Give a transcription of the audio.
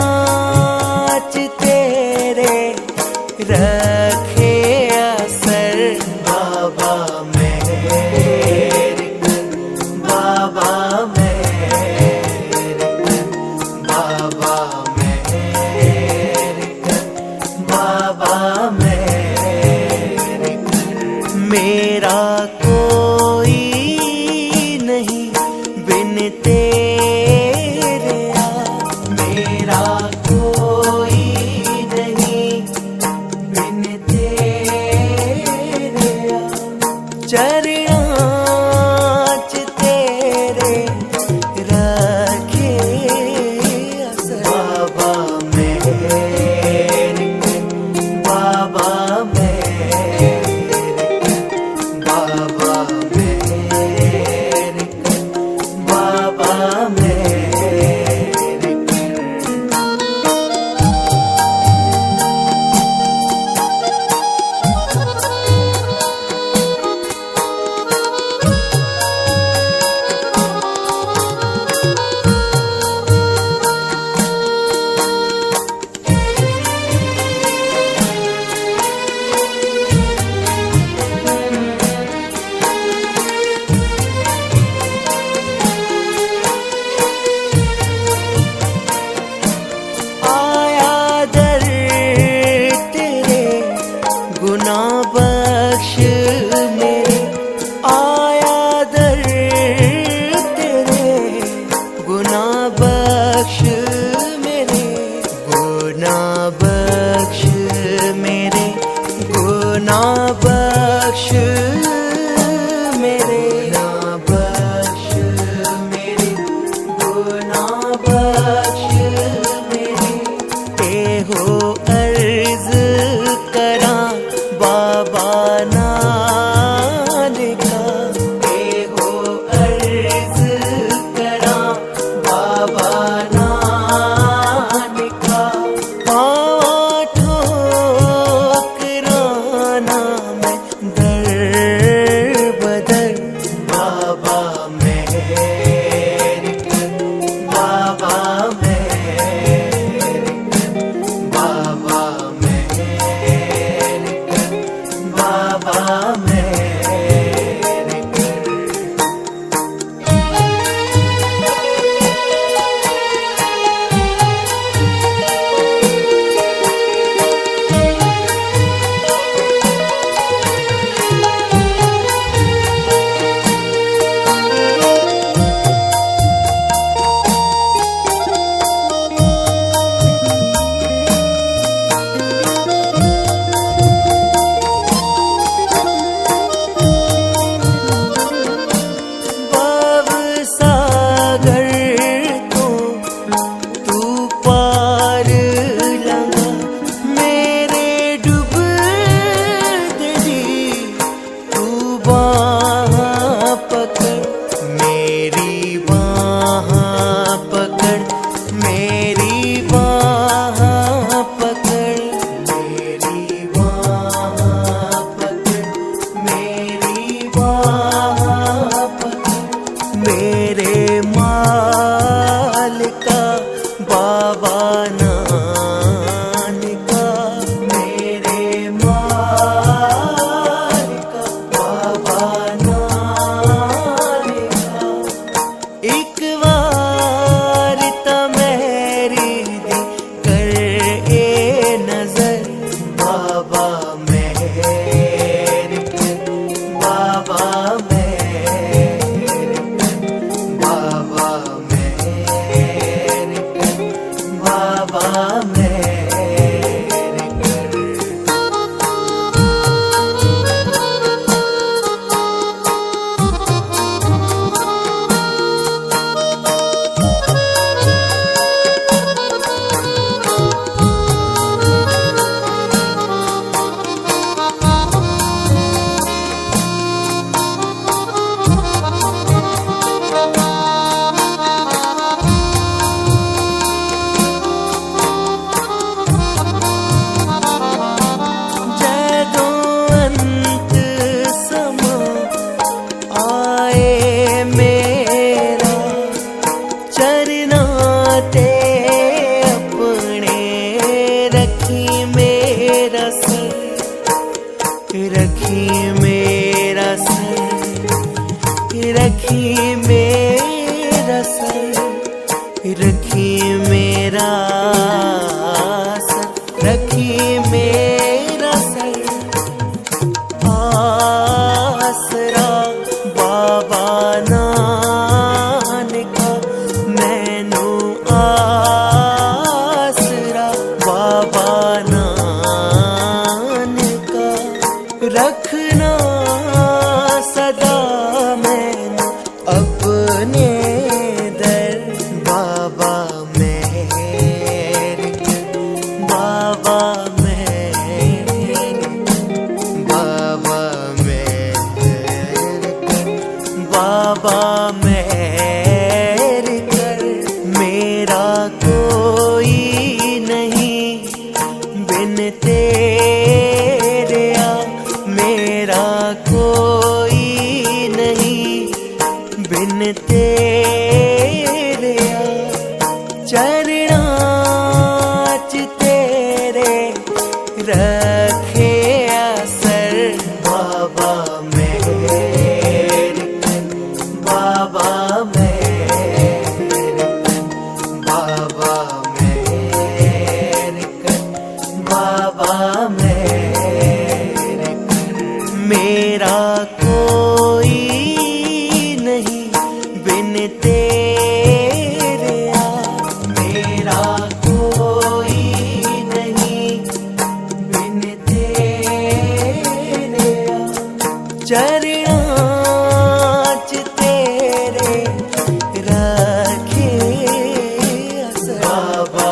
चरणाच तेरे रखे असर बाबा मेरे बाबा मेरे बाबा मेरे बाबा मेरे मेरा कोई नहीं बिन तेरे मेरा कोई नहीं बिन तेरे चरणाच तेरे रखे असर बाबा मेरे बाबा मेरे बाबा मेरे बाबा मेरे गुना बख्श मेरे आया दर तेरे गुना बख्श मेरे गुना बख्श मेरे गुना बख्श मेरे गुना बख्श मेरे गुना बख्श मेरे हो अर्ज करा बाबा नानका हो अर्ज करा बाबा नानका ठोकराना मैं दर बदर बाबा मेरे बाबा मेरे बाबा मेरे बाबा मेरे मेरे मालिका बाबा नानका मेरे मालिका बाबा नानका एक बार ता मेरी दी कर ए नजर बाबा मेरे बाबा मेरे बाबा मेरे बाबा मेरे रखे असर बाबा मेहर कर बाबा मेहर कर बाबा मेहर कर बाबा मेहर कर मेरा कोई नहीं बिन तेरे आ मेरा कोई नहीं बिन तेरे आ चरणों च तेरे रखे असर बाबा